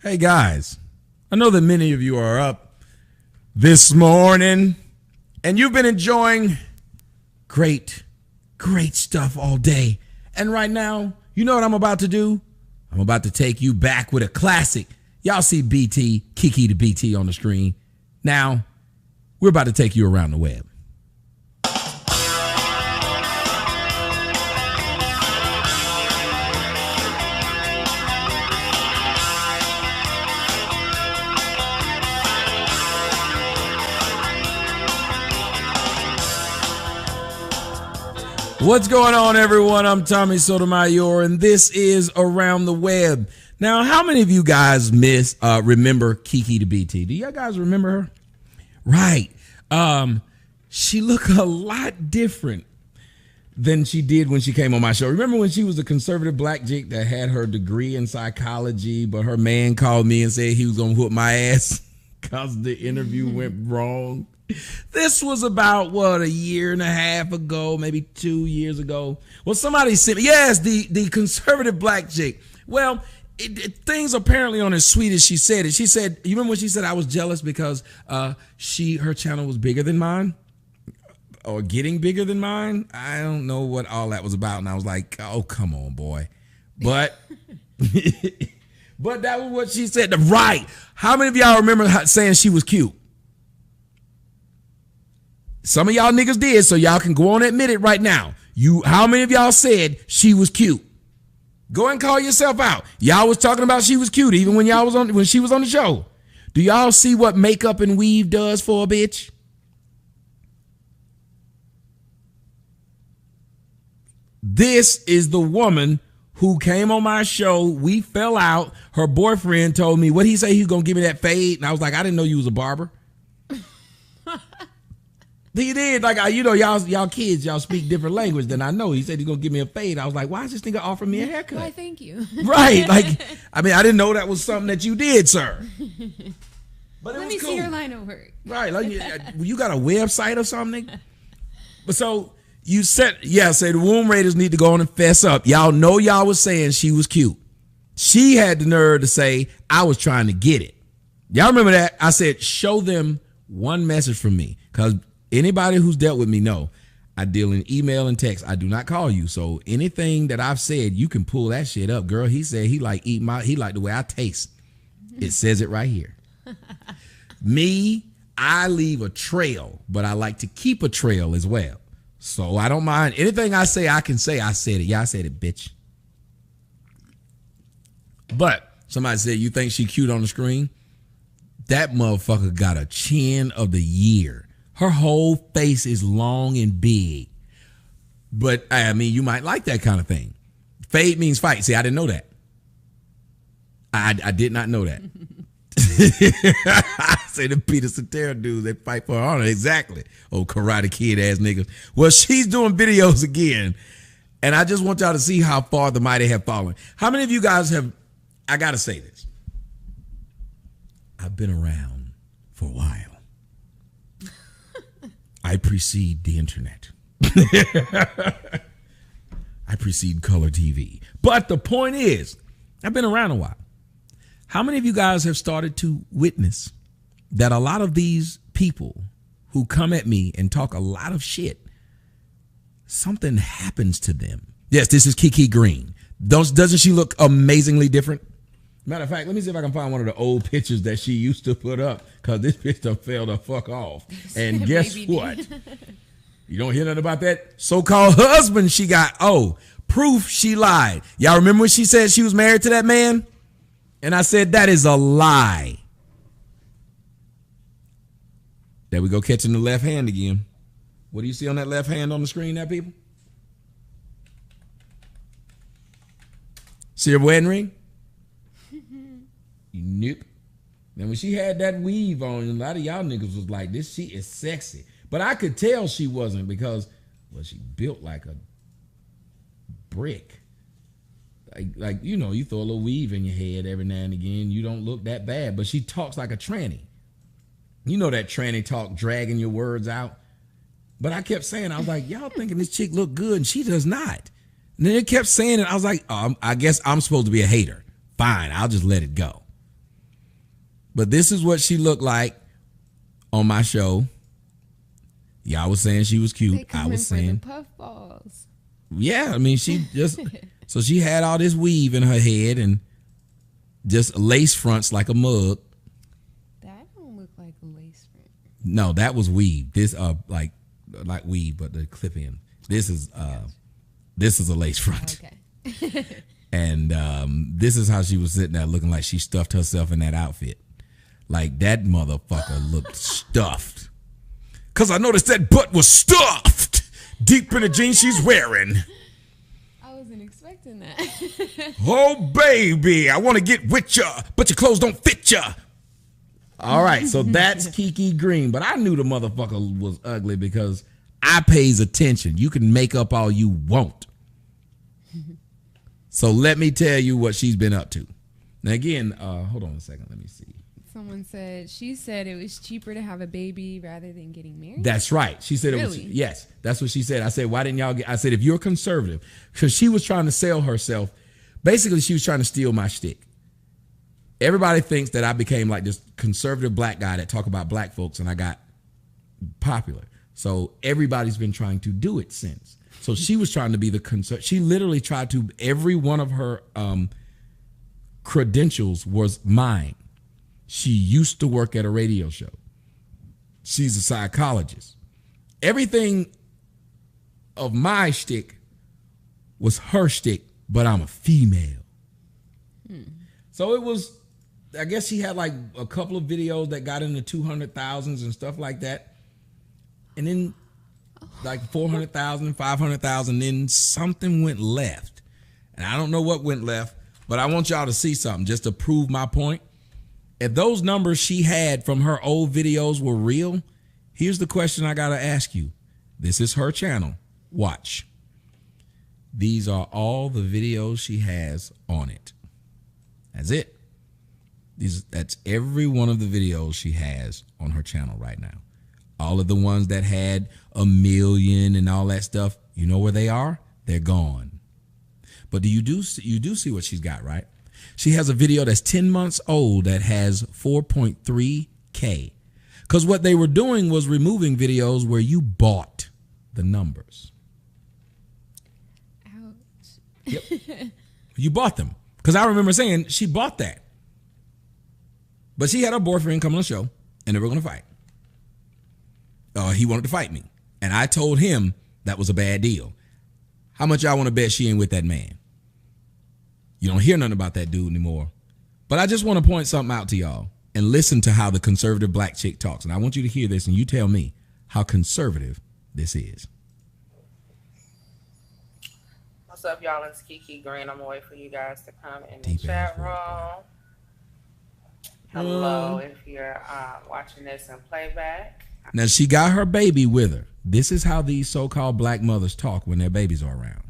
Hey guys, I know that many of you are up this morning and you've been enjoying great stuff all day. And right now, you know what I'm about to do? I'm about to take you back with a classic. Y'all see BT, Kiki the BT on the screen. Now, we're about to take you around the web. What's going on, everyone? I'm Tommy Sotomayor, and this is Around the Web. Now, how many of you guys remember Kiki the BT? Do y'all guys remember her? Right. She looked a lot different than she did when she came on my show. Remember when she was a conservative black chick that had her degree in psychology, but her man called me and said he was going to whoop my ass because the interview went wrong? This was about, a year and a half ago, maybe 2 years ago. Well, somebody sent me, yes, the conservative black chick. Well, things apparently aren't as sweet as she said it. She said, you remember when she said I was jealous because her channel was bigger than mine? Or getting bigger than mine? I don't know what all that was about. And I was like, oh, come on, boy. But but that was what she said. Right. How many of y'all remember saying she was cute? Some of y'all niggas did, so y'all can go on and admit it right now. How many of y'all said she was cute? Go and call yourself out. Y'all was talking about she was cute even when she was on the show. Do y'all see what makeup and weave does for a bitch? This is the woman who came on my show. We fell out. Her boyfriend told me, what he say? He was going to give me that fade. And I was like, I didn't know you was a barber. He did. Like, y'all kids, y'all speak different language than I know. He said he's going to give me a fade. I was like, why is this nigga offering me a haircut? Why, thank you. Right. Like, I mean, I didn't know that was something that you did, sir. But Let me see your line of work. Right. Like, you got a website or something? But so you said, say the womb raiders need to go on and fess up. Y'all know y'all was saying she was cute. She had the nerve to say, I was trying to get it. Y'all remember that? I said, show them one message from me. Because anybody who's dealt with me know I deal in email and text. I do not call you. So anything that I've said, you can pull that shit up. Girl, he said he like the way I taste. It says it right here. Me, I leave a trail, but I like to keep a trail as well. So I don't mind anything I say. I can say I said it. Yeah, I said it, bitch. But somebody said, you think she cute on the screen? That motherfucker got a chin of the year. Her whole face is long and big. But, I mean, you might like that kind of thing. Fade means fight. See, I didn't know that. I did not know that. I say the Peter Cetera dudes, they fight for honor. Exactly. Oh, Karate Kid ass niggas. Well, she's doing videos again. And I just want y'all to see how far the mighty have fallen. How many of you guys have, I got to say this. I've been around for a while. I precede the internet. I precede color TV. But the point is, I've been around a while. How many of you guys have started to witness that a lot of these people who come at me and talk a lot of shit, something happens to them? Yes, this is Kiki Green. Doesn't she look amazingly different? Matter of fact, let me see if I can find one of the old pictures that she used to put up, because this picture fell the fuck off. And guess what? You don't hear nothing about that so-called husband she got. Oh, proof she lied. Y'all remember when she said she was married to that man? And I said, that is a lie. There we go, catching the left hand again. What do you see on that left hand on the screen there, people? See her wedding ring? Nope. Now when she had that weave on, a lot of y'all niggas was like, this shit is sexy. But I could tell she wasn't because, well, she built like a brick. Like you throw a little weave in your head every now and again. You don't look that bad, but she talks like a tranny. You know that tranny talk, dragging your words out. But I kept saying, I was like, y'all thinking this chick look good, and she does not. And then it kept saying it. I was like, I guess I'm supposed to be a hater. Fine, I'll just let it go. But this is what she looked like on my show. Y'all was saying she was cute. I was saying for the puff balls. Yeah, I mean, she just so she had all this weave in her head and just lace fronts like a mug. That don't look like a lace front. No, that was weave. This like weave, but the clip in. This is a lace front. Okay. And this is how she was sitting there looking like she stuffed herself in that outfit. Like that motherfucker looked stuffed. Cause I noticed that butt was stuffed deep in the jeans she's wearing. I wasn't expecting that. Oh baby, I want to get with ya, but your clothes don't fit ya. All right, so that's Kiki Green, but I knew the motherfucker was ugly because I pays attention. You can make up all you want. So let me tell you what she's been up to. Now again, hold on a second, let me see. Someone said, she said it was cheaper to have a baby rather than getting married. That's right. She said really? It was, yes, that's what she said. I said, why didn't y'all get, I said, if you're conservative, because she was trying to sell herself. Basically, she was trying to steal my shtick. Everybody thinks that I became like this conservative black guy that talk about black folks and I got popular. So everybody's been trying to do it since. So she was trying to be the she literally tried to, every one of her credentials was mine. She used to work at a radio show. She's a psychologist. Everything of my shtick was her shtick, but I'm a female. So it was, I guess she had like a couple of videos that got into 200,000s and stuff like that. And then like 400,000, 500,000, then something went left. And I don't know what went left, but I want y'all to see something just to prove my point. If those numbers she had from her old videos were real, here's the question I got to ask you. This is her channel. Watch. These are all the videos she has on it. That's it. That's every one of the videos she has on her channel right now. All of the ones that had 1 million and all that stuff, you know where they are? They're gone. But you do see what she's got, right? She has a video that's 10 months old that has 4.3K. Because what they were doing was removing videos where you bought the numbers. Ouch. Yep. You bought them. Because I remember saying she bought that. But she had her boyfriend come on the show and they were going to fight. He wanted to fight me. And I told him that was a bad deal. How much y'all want to bet she ain't with that man? You don't hear nothing about that dude anymore. But I just want to point something out to y'all and listen to how the conservative black chick talks. And I want you to hear this and you tell me how conservative this is. What's up, y'all? It's Kiki Green. I'm gonna wait for you guys to come in the Deep chat room. Hello, if you're watching this in playback. Now, she got her baby with her. This is how these so-called black mothers talk when their babies are around.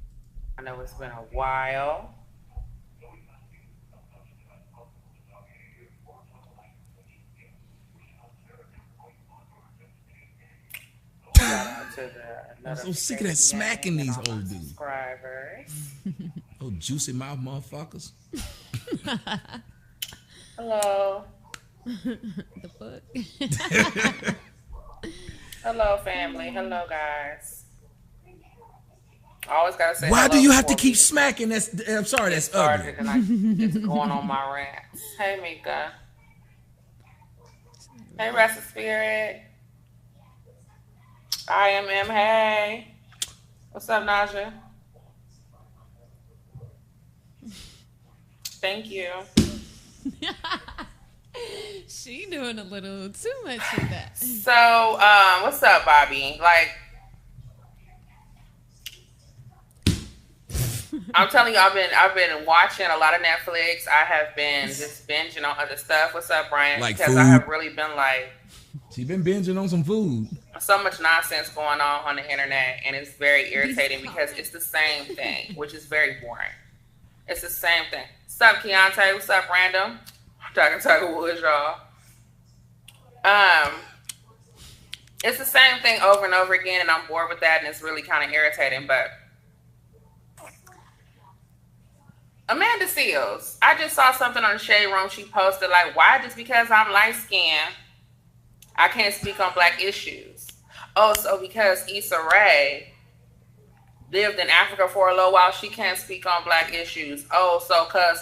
I know it's been a while. I'm so sick of that smacking these old dudes. Subscribers. Oh, juicy mouth motherfuckers. Hello. The fuck? Hello, family. Hello, guys. I always gotta say. Why do you have to keep smacking? I'm sorry, that's ugly. And I just going on my rants. Hey, Mika. Hey, Rest of Spirit. I am M. Hey. What's up, Naja? Thank you. She doing a little too much with that. So, what's up, Bobby? Like, I'm telling you, I've been watching a lot of Netflix. I have been just binging on other stuff. What's up, Brian? Like because food? I have really been like, she been binging on some food. So much nonsense going on the internet, and it's very irritating because it's the same thing, which is very boring. It's the same thing. What's up, Keontae? What's up, Random? I'm talking Tiger Woods, y'all. It's the same thing over and over again, and I'm bored with that, and it's really kind of irritating. But Amanda Seals. I just saw something on the Shade Room. She posted like, why just because I'm light skinned, I can't speak on black issues. Oh, so because Issa Rae lived in Africa for a little while, she can't speak on black issues. Oh, so because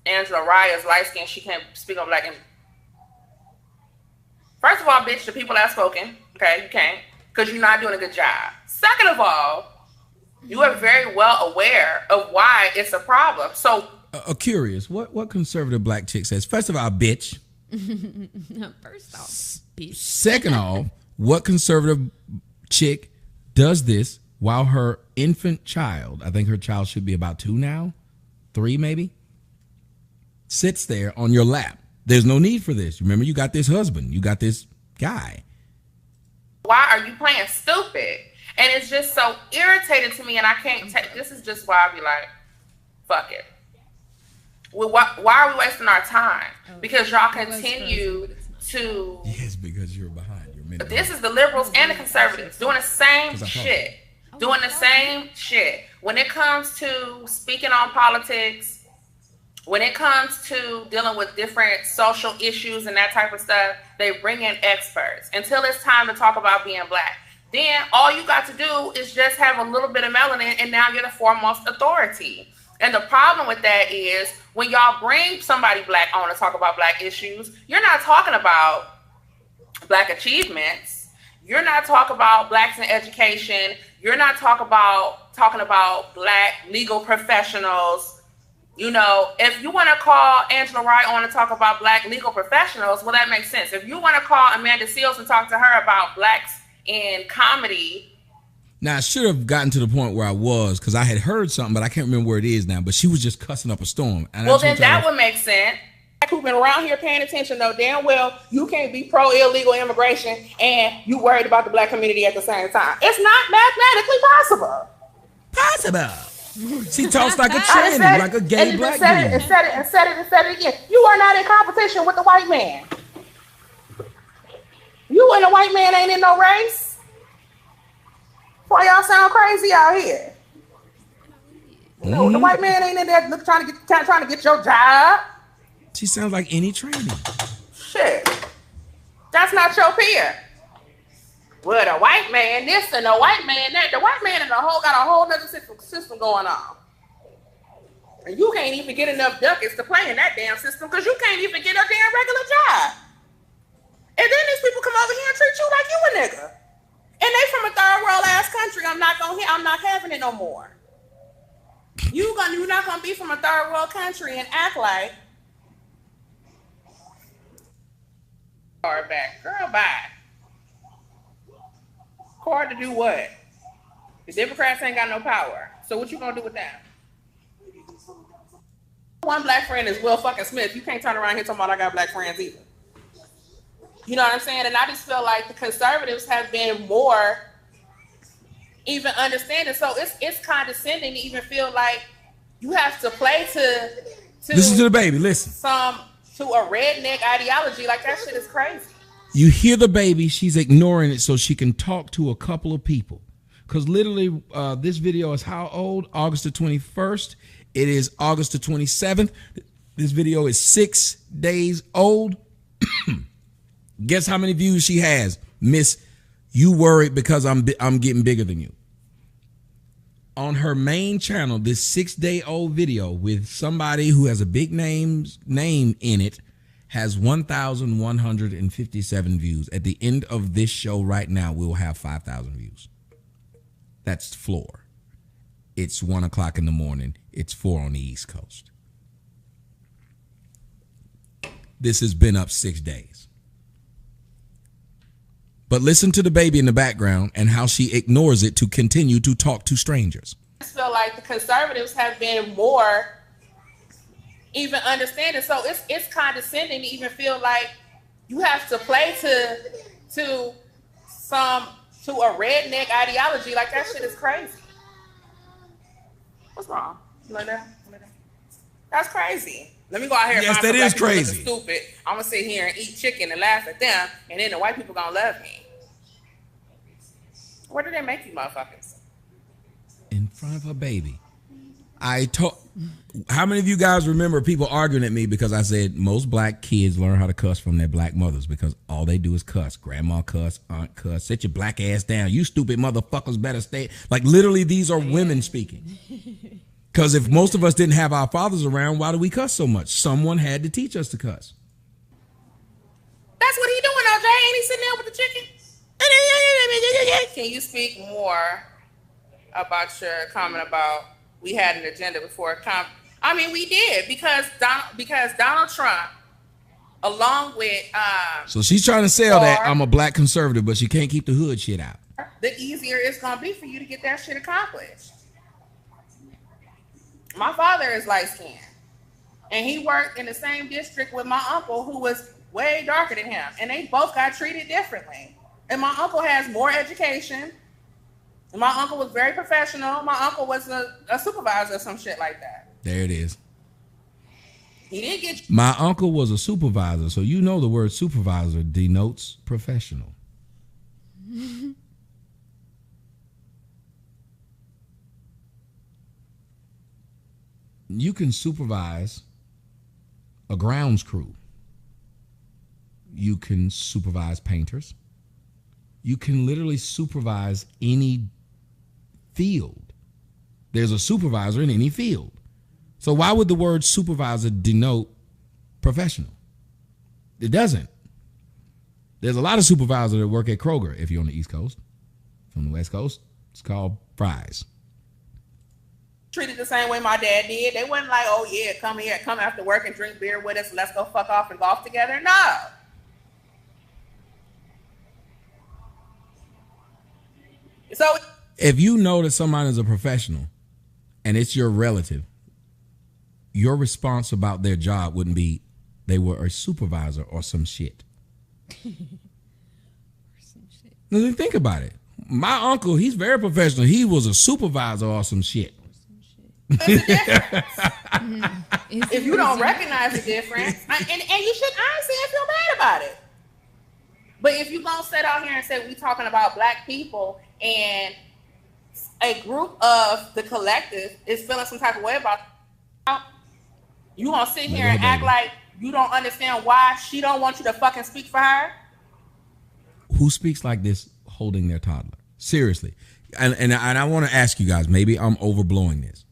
Angela Rye is light skinned, she can't speak on black issues. First of all, bitch, the people that have spoken, okay, you can't, because you're not doing a good job. Second of all, you are very well aware of why it's a problem. So, curious, what conservative black chick says? First of all, bitch. First off, bitch. Second off, what conservative chick does this while her infant child, I think her child should be about 2 now, 3 maybe, sits there on your lap? There's no need for this. Remember, you got this husband, you got this guy. Why are you playing stupid? And it's just so irritating to me, and I can't take. This is just why I be like, fuck it. Well, why are we wasting our time? Because y'all continue to. Yes, because you're behind. This is the liberals and the conservatives doing the same shit. Doing the same shit. When it comes to speaking on politics, when it comes to dealing with different social issues and that type of stuff, they bring in experts. Until it's time to talk about being black. Then all you got to do is just have a little bit of melanin, and now you're the foremost authority. And the problem with that is when y'all bring somebody black on to talk about black issues, you're not talking about black achievements. You're not talking about blacks in education. You're not talking about black legal professionals. You know, if you want to call Angela Rye on to talk about black legal professionals, well, that makes sense. If you want to call Amanda Seals and talk to her about blacks in comedy. Now, I should have gotten to the point where I was, because I had heard something, but I can't remember where it is now. But she was just cussing up a storm. And well, then that would make sense. Who've been around here paying attention know damn well you can't be pro illegal immigration and you worried about the black community at the same time. It's not mathematically possible. Possible. She talks like a tranny, like a gay black dude. And said it again. You are not in competition with the white man. You and the white man ain't in no race. Why y'all sound crazy out here? No, the white man ain't in there trying to get your job. She sounds like any tranny. Shit. That's not your peer. Well, the white man this and the white man that. The white man got a whole nother system going on. And you can't even get enough ducats to play in that damn system because you can't even get a damn regular job. And then these people come over here and treat you like you a nigga. And they from a third world ass country. I'm not having it no more. You're not gonna be from a third world country and act like Card back. Girl, bye. Card to do what? The Democrats ain't got no power. So what you gonna do with that? One black friend is Will fucking Smith. You can't turn around here talking about I got black friends either. You know what I'm saying? And I just feel like the conservatives have been more even understanding. So it's condescending to even feel like you have to play to listen to the baby. Listen. To a redneck ideology. Like that shit is crazy. You hear the baby, she's ignoring it so she can talk to a couple of people. Because literally, this video is how old? August the 21st. It is August the 27th. This video is 6 days old. Guess how many views she has? Miss, you worried because I'm getting bigger than you. On her main channel, this 6-day-old video with somebody who has a big name in it has 1,157 views. At the end of this show right now, we will have 5,000 views. That's the floor. It's 1 o'clock in the morning. It's 4 on the East Coast. This has been up 6 days. But listen to the baby in the background and how she ignores it to continue to talk to strangers. I feel like the conservatives have been more even understanding. So it's condescending to even feel like you have to play to a redneck ideology. Like that shit is crazy. What's wrong? You like that? That's crazy. Let me go out here and yes, find that some is black people crazy. Stupid. I'm gonna sit here and eat chicken and laugh at them, and then the white people gonna love me. Where do they make you motherfuckers? In front of her baby. How many of you guys remember people arguing at me because I said most black kids learn how to cuss from their black mothers because all they do is cuss. Grandma cuss, aunt cuss, sit your black ass down. You stupid motherfuckers better stay. Like literally these are women speaking. Because if most of us didn't have our fathers around, why do we cuss so much? Someone had to teach us to cuss. That's what he doing, OJ. Ain't he sitting there with the chicken? Can you speak more about your comment about we had an agenda before? I mean, we did because Donald Trump, along with so she's trying to sell that I'm a black conservative, but she can't keep the hood shit out. The easier it's gonna be for you to get that shit accomplished. My father is light skinned, and he worked in the same district with my uncle, who was way darker than him, and they both got treated differently. And my uncle has more education. And my uncle was very professional. My uncle was a supervisor or some shit like that. There it is. He didn't get. My uncle was a supervisor, so you know the word supervisor denotes professional. You can supervise a grounds crew. You can supervise painters. You can literally supervise any field. There's a supervisor in any field. So why would the word supervisor denote professional? It doesn't. There's a lot of supervisors that work at Kroger if you're on the East Coast. From the West Coast, it's called Fry's. Treated the same way my dad did. They wasn't like, oh yeah, come here, come after work and drink beer with us. Let's go fuck off and golf together. No. So if you know that someone is a professional and it's your relative, your response about their job wouldn't be they were a supervisor or some shit. Now think about it. My uncle, he's very professional. He was a supervisor or some shit. If you don't recognize the difference, and you should honestly feel bad about it. But if you gonna sit out here and say we talking about black people and a group of the collective is feeling some type of way about it, you gonna sit here and act like you don't understand why she don't want you to fucking speak for her? Who speaks like this holding their toddler? Seriously. And I want to ask you guys, maybe I'm overblowing this.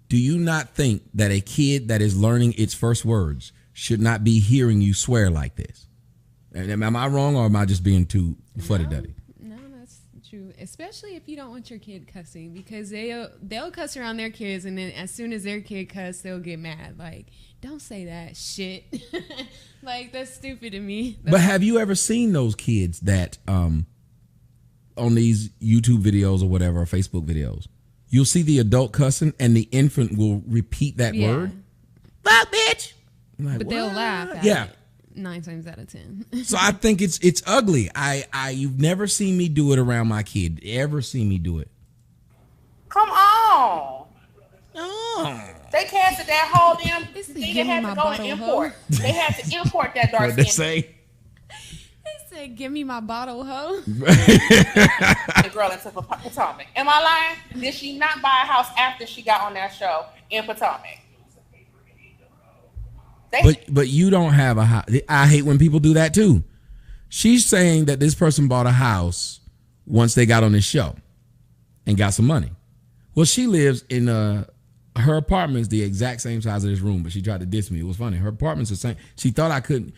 Do you not think that a kid that is learning its first words should not be hearing you swear like this? Am I wrong, or am I just being too fuddy-duddy? No, that's true. Especially if you don't want your kid cussing, because they'll cuss around their kids, and then as soon as their kid cuss, they'll get mad. Like, don't say that shit. Like, that's stupid to me. But have you ever seen those kids that on these YouTube videos or whatever, or Facebook videos, you'll see the adult cussing and the infant will repeat that word? Fuck, bitch. Like, but they'll laugh at it 9 times out of 10. So I think it's ugly. You've never seen me do it around my kid. Ever seen me do it? Come on. Oh. They casted that whole damn thing. They had to go and import. They had to import that dark skin. What'd they say? They said, give me my bottle, ho. The girl in Potomac. Am I lying? Did she not buy a house after she got on that show in Potomac? But you don't have a house. I hate when people do that too. She's saying that this person bought a house once they got on this show and got some money. Well, she lives in her apartment's the exact same size of this room, but she tried to diss me. It was funny. Her apartment's the same. She thought I couldn't.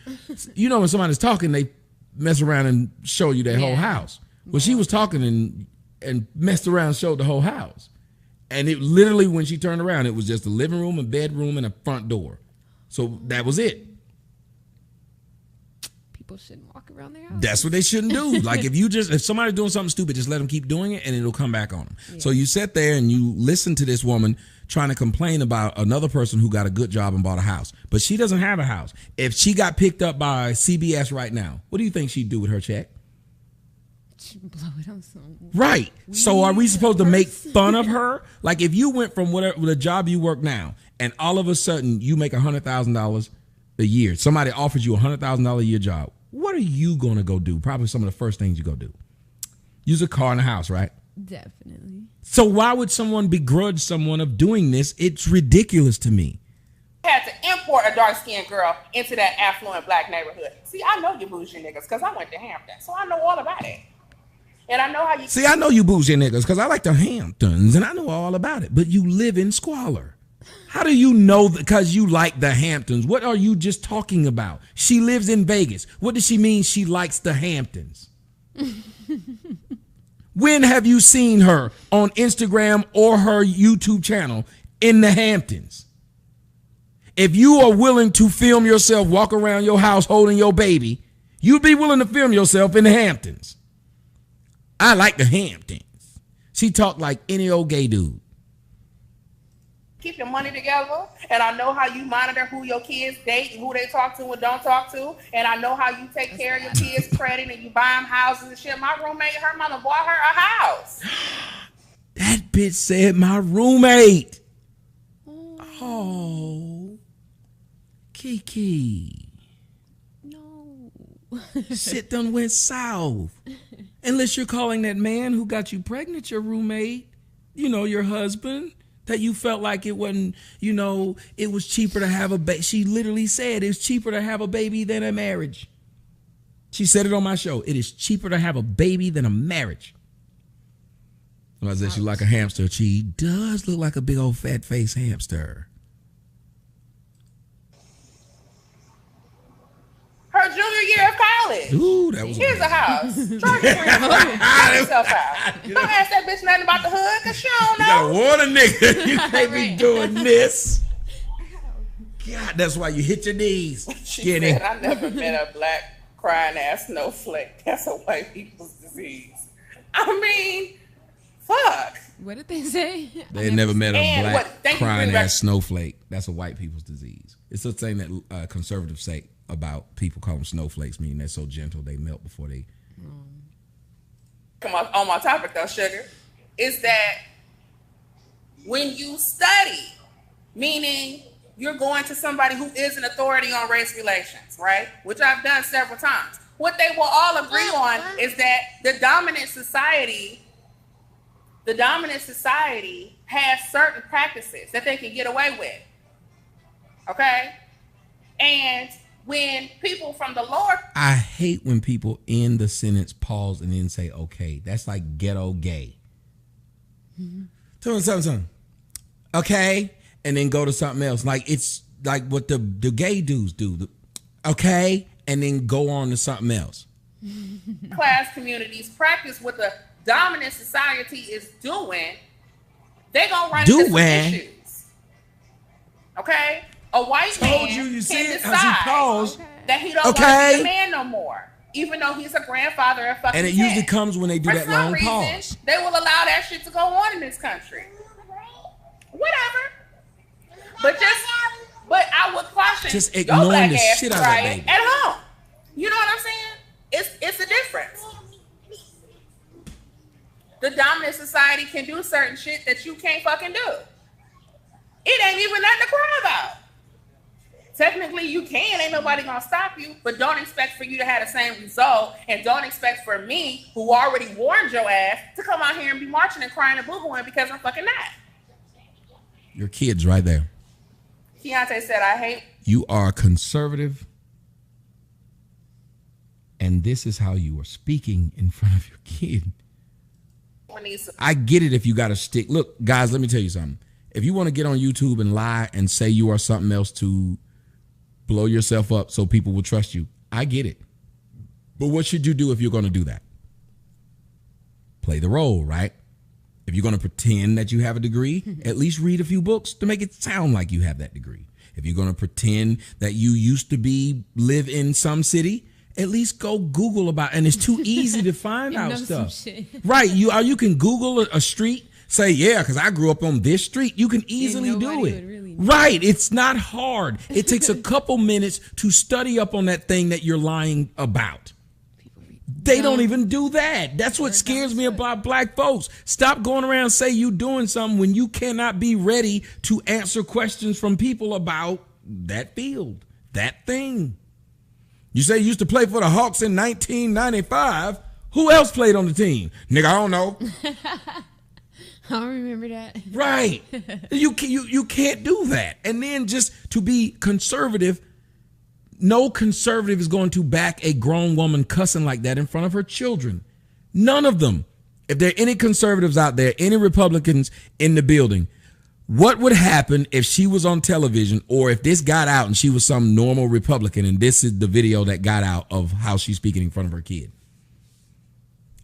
You know, when somebody's talking, they mess around and show you their whole house. Well, she was talking and messed around and showed the whole house. And it literally, when she turned around, it was just a living room, a bedroom, and a front door. So that was it. People shouldn't walk around their house. That's what they shouldn't do. Like if somebody's doing something stupid, just let them keep doing it and it'll come back on them. Yeah. So you sit there and you listen to this woman trying to complain about another person who got a good job and bought a house, but she doesn't have a house. If she got picked up by CBS right now, what do you think she'd do with her check? She'd blow it on someone. Right. So are we supposed to make fun of her? Like if you went from whatever the job you work now, and all of a sudden you make $100,000 a year, somebody offers you $100,000 a year job, what are you going to go do? Probably some of the first things you go do. Use a car and a house, right? Definitely. So why would someone begrudge someone of doing this? It's ridiculous to me. Had to import a dark-skinned girl into that affluent black neighborhood. See, I know you bougie niggas because I went to Hampton, so I know all about it. And I know how you... See, I know you bougie niggas because I like the Hamptons, and I know all about it. But you live in squalor. How do you know because you like the Hamptons? What are you just talking about? She lives in Vegas. What does she mean she likes the Hamptons? When have you seen her on Instagram or her YouTube channel in the Hamptons? If you are willing to film yourself walk around your house holding your baby, you'd be willing to film yourself in the Hamptons. I like the Hamptons. She talked like any old gay dude. Keep your money together, and I know how you monitor who your kids date and who they talk to and don't talk to, and I know how you take care of your kids' credit and you buy them houses and shit. My roommate, her mother bought her a house. That bitch said my roommate. Oh, Kiki. No. Shit done went south. Unless you're calling that man who got you pregnant your roommate, you know, your husband. That you felt like it wasn't, you know, it was cheaper to have a baby. She literally said it's cheaper to have a baby than a marriage. She said it on my show. It is cheaper to have a baby than a marriage. When I said she like a hamster, she does look like a big old fat face hamster. Her junior year of college. Ooh, that was Here's a house. Charge yourself out. Don't ask that bitch nothing about the hood because she don't know. You gotta warn a nigga. You can't be doing this. God, that's why you hit your knees. She said, I never met a black crying ass snowflake. That's a white people's disease. I mean, fuck. What did they say? They never met a black crying ass snowflake. That's a white people's disease. It's a thing that conservatives say about people call them snowflakes, meaning they're so gentle they melt before they... Come on my topic though, sugar, is that when you study, meaning you're going to somebody who is an authority on race relations, right? Which I've done several times. What they will all agree on is that the dominant society has certain practices that they can get away with. Okay? And when people from the lower... I hate when people end the sentence, pause, and then say, okay. That's like ghetto gay. Mm-hmm. Tell me something. Okay? And then go to something else. Like, it's like what the gay dudes do. Okay? And then go on to something else. Class communities practice what the dominant society is doing. They're going to run into some issues. Okay? A white man can decide that he don't want to be a man no more, even though he's a grandfather of fucking And it usually comes when they do that long pause. They will allow that shit to go on in this country. Whatever. But I would caution just ignoring the shit out of that baby at home. You know what I'm saying? It's a difference. The dominant society can do certain shit that you can't fucking do. It ain't even nothing to cry about. Technically, you can. Ain't nobody gonna stop you. But don't expect for you to have the same result. And don't expect for me, who already warned your ass, to come out here and be marching and crying and boo-hooing because I'm fucking not. Your kid's right there. Keontae said, I hate... You are conservative. And this is how you are speaking in front of your kid. I get it if you got to stick. Look, guys, let me tell you something. If you want to get on YouTube and lie and say you are something else to blow yourself up so people will trust you, I get it. But what should you do if you're going to do that? Play the role, right? If you're going to pretend that you have a degree, at least read a few books to make it sound like you have that degree. If you're going to pretend that you used to live in some city, at least go Google about it. And it's too easy to find out stuff. Right. You can Google a street. Say, yeah, because I grew up on this street. You can easily do it. Really right. It's not hard. It takes a couple minutes to study up on that thing that you're lying about. They don't even do that. That's what scares me about black folks. Stop going around and say you doing something when you cannot be ready to answer questions from people about that field, that thing. You say you used to play for the Hawks in 1995. Who else played on the team? Nigga, I don't know. I don't remember that. Right. You can't do that. And then just to be conservative, no conservative is going to back a grown woman cussing like that in front of her children. None of them. If there are any conservatives out there, any Republicans in the building, what would happen if she was on television, or if this got out and she was some normal Republican and this is the video that got out of how she's speaking in front of her kid?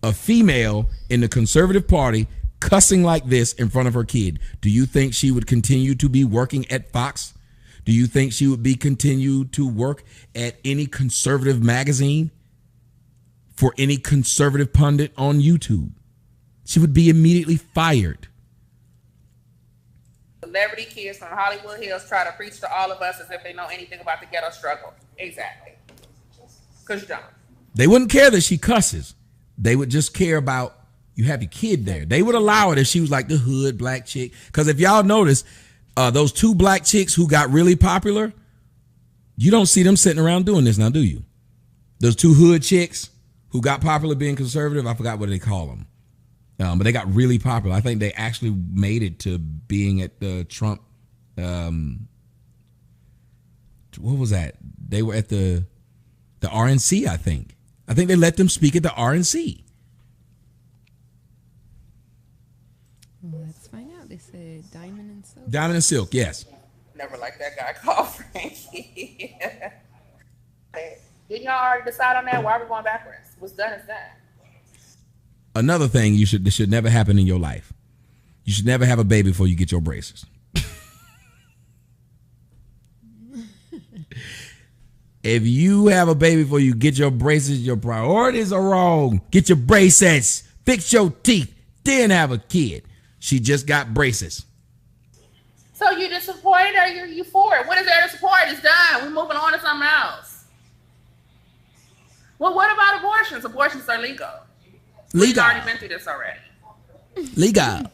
A female in the conservative party cussing like this in front of her kid. Do you think she would continue to be working at Fox? Do you think she would be continue to work at any conservative magazine? For any conservative pundit on YouTube? She would be immediately fired. Celebrity kids from Hollywood Hills try to preach to all of us as if they know anything about the ghetto struggle. Exactly. Because you don't. They wouldn't care that she cusses. They would just care about you have your kid there. They would allow it if she was like the hood black chick. Because if y'all notice, those two black chicks who got really popular, you don't see them sitting around doing this now, do you? Those two hood chicks who got popular being conservative, I forgot what they call them. But they got really popular. I think they actually made it to being at the Trump. What was that? They were at the RNC, I think. I think they let them speak at the RNC. Well, let's find out. They said Diamond and Silk. Diamond and Silk, yes. Never liked that guy called Frankie. Didn't y'all already decide on that? Why are we going backwards? What's done is done. Another thing that should never happen in your life. You should never have a baby before you get your braces. If you have a baby before you get your braces, your priorities are wrong. Get your braces, fix your teeth, then have a kid. She just got braces. So you disappointed or you for it? What is there to support? It's done. We're moving on to something else. Well, what about abortions? Abortions are legal. We've already been through this already. Legal.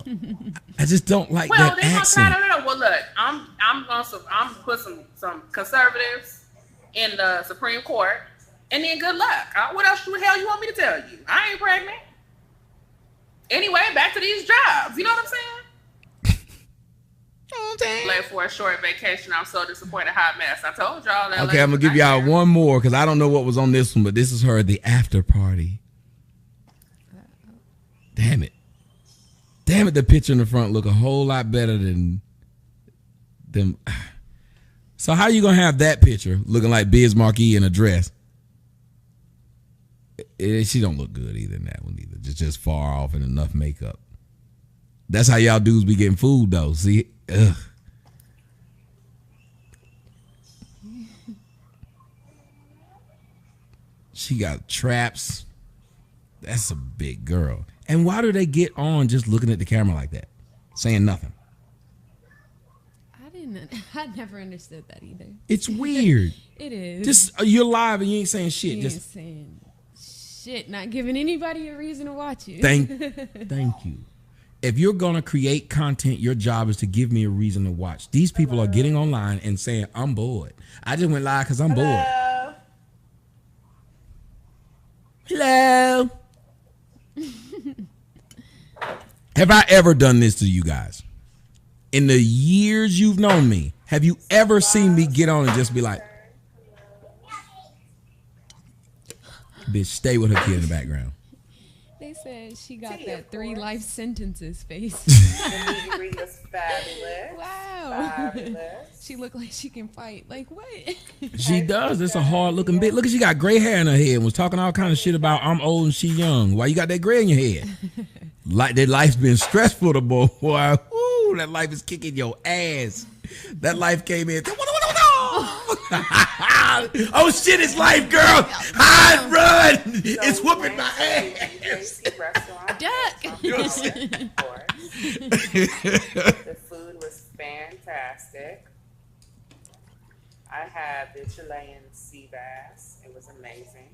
I just don't like that accent. Well, look, I'm gonna put some conservatives in the Supreme Court, and then good luck. What else the hell you want me to tell you? I ain't pregnant. Anyway, back to these jobs. You know what I'm saying? Left for a short vacation. I'm so disappointed. Hot mess. I told y'all that. Okay, I'm gonna give y'all one more because I don't know what was on this one, but this is her at the after party. Damn it. The picture in the front look a whole lot better than them. So how you gonna have that picture looking like Biz Markie in a dress? She don't look good either in that one either. Just far off and enough makeup. That's how y'all dudes be getting food though. See, ugh. She got traps. That's a big girl. And why do they get on just looking at the camera like that, saying nothing? I never understood that either. It's weird. It is. Just you're live and you ain't saying shit. You ain't saying shit. Not giving anybody a reason to watch you. Thank you. If you're gonna create content, your job is to give me a reason to watch. These people are getting online and saying, "I'm bored. I just went live because I'm bored." Hello. Have I ever done this to you guys? In the years you've known me, have you ever seen me get on and just be like, bitch, stay with her kid in the background? They said she got that 3 life sentences face. The degree was fabulous. Wow. Fabulous. She looked like she can fight. Like what? She does. It's a hard looking bitch. Look at she got gray hair in her head and was talking all kind of shit about I'm old and she young. Why you got that gray in your head? Like that life's been stressful to boy. Ooh, that life is kicking your ass. That life came in. Oh shit, it's life, girl. Hide, run. It's whooping my ass. Duck. The food was fantastic. I had the Chilean sea bass. It was amazing.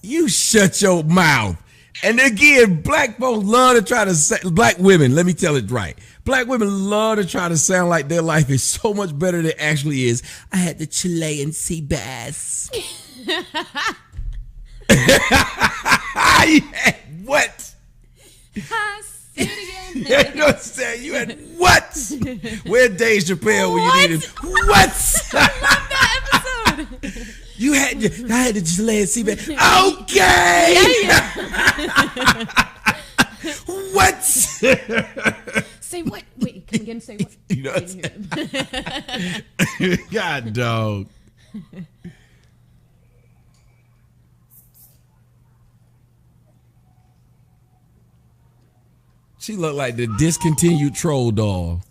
You shut your mouth. And again, black folks love to try to say, black women, let me tell it right. Black women love to try to sound like their life is so much better than it actually is. I had the Chilean sea bass. You had what? I say it You again. know what I'm saying? You had what? Where Dave Chappelle when you needed what? I love that episode. You had I had to just lay it see back. Okay. What? Say what? Wait, come again. Say what? You know what I'm saying? God, dog. She looked like the discontinued troll doll.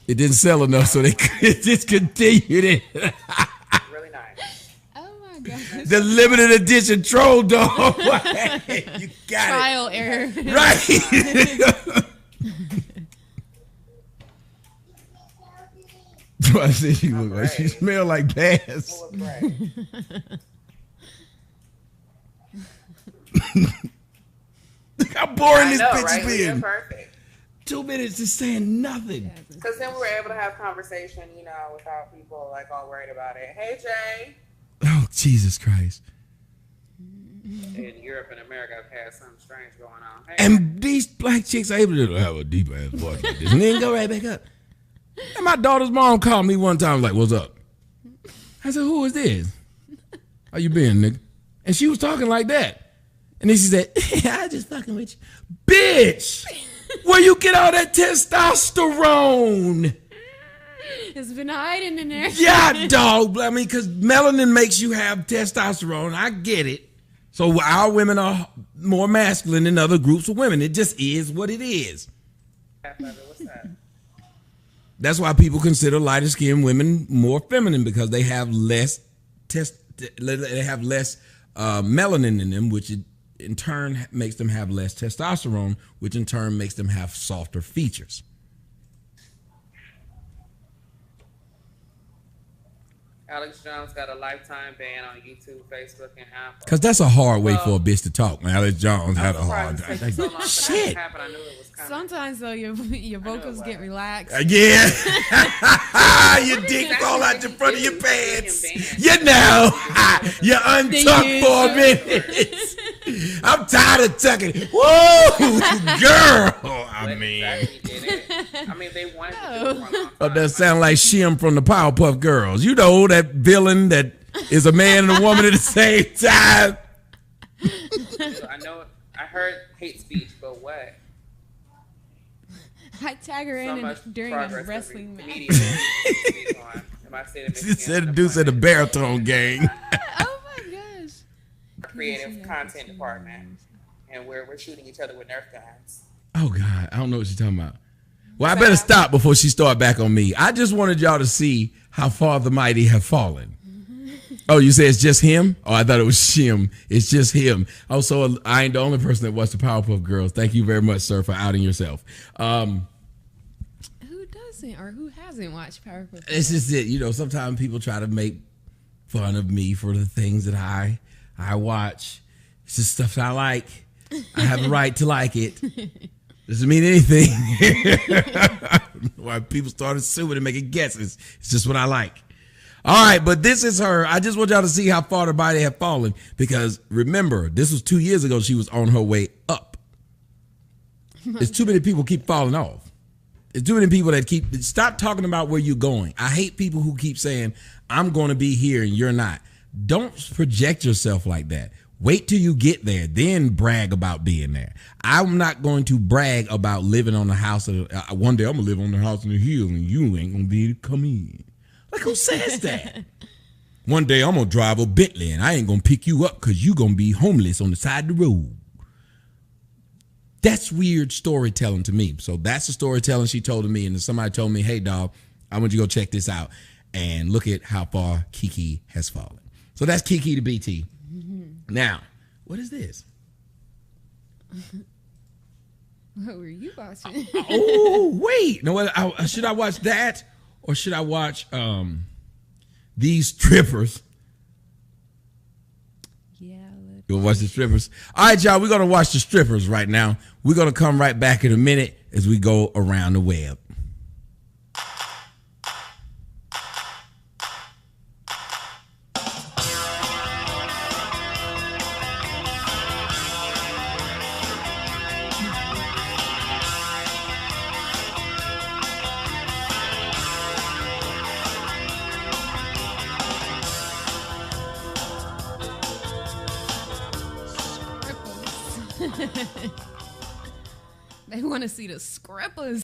It didn't sell enough, so they discontinued it. Really nice. Oh my god. The limited edition troll doll. You got Trial error. it. Right. I said she looked like she smelled like bass. Full of bread. Look how boring I this know, bitch right? is We're being. perfect. 2 minutes just saying nothing. Because then we were able to have conversation, you know, without people like all worried about it. Hey, Jay. Oh, Jesus Christ. In Europe and America, I've had something strange going on. Hey, And these black chicks are able to have a deep ass voice like this and then go right back up. And my daughter's mom called me one time like, what's up? I said, who is this? How you been, nigga? And she was talking like that. And then she said, I just fucking with you. Bitch! Where you get all that testosterone? It's been hiding in there. Yeah, dog. I mean, because melanin makes you have testosterone. I get it. So our women are more masculine than other groups of women. It just is what it is. what's that? That's why people consider lighter skinned women more feminine because they have less melanin in them, which in turn makes them have less testosterone, which in turn makes them have softer features. Alex Jones got a lifetime ban on YouTube, Facebook, and Apple. Because that's a hard way for a bitch to talk. Man, Alex Jones had a hard time. time. So long for that Shit. to happen. I knew it was coming. Sometimes though your vocals get relaxed. Yeah. Your dick fall out the front of your pants. You know. You untucked for a minute. I'm tired of tucking. Whoa, girl. I mean. They wanted to do it for a long time. Oh, that sound like Shim from the Powerpuff Girls. You know, that villain that is a man and a woman at the same time. So I know. I heard hate speech, but what? I tag her So in much during a progress wrestling match. She She do said the baritone gang. Oh my gosh. Creative content department, and we're shooting each other with Nerf guns. Oh, God. I don't know what she's talking about. Well, I better stop before she start back on me. I just wanted y'all to see how far the mighty have fallen. Oh, you say it's just him? Oh, I thought it was Shim. It's just him. Also, I ain't the only person that watched the Powerpuff Girls. Thank you very much, sir, for outing yourself. Who doesn't or who hasn't watched Powerpuff? It's just it. You know, sometimes people try to make fun of me for the things that I watch. It's just stuff that I like. I have a right to like it. Doesn't mean anything. Why people started suing and making guesses. It's just what I like. All right, but this is her. I just want y'all to see how far the body have fallen because remember, this was 2 years ago. She was on her way up. It's too many people keep falling off. It's too many people that stop talking about where you're going. I hate people who keep saying, I'm going to be here and you're not. Don't project yourself like that. Wait till you get there, then brag about being there. I'm not going to brag about living on the house. One day I'm going to live on the house in the hills and you ain't going to be able to come in. Like, who says that? One day I'm going to drive a Bentley and I ain't going to pick you up because you going to be homeless on the side of the road. That's weird storytelling to me. So that's the storytelling she told to me. And then somebody told me, hey, dog, I want you to go check this out and look at how far Kiki has fallen. So that's Kiki the BT. Now, what is this? What were you watching? Oh, wait. No, should I watch that or should I watch these strippers? Yeah. You want to watch the strippers? All right, y'all, we're going to watch the strippers right now. We're going to come right back in a minute as we go around the web. They want to see the scrippers.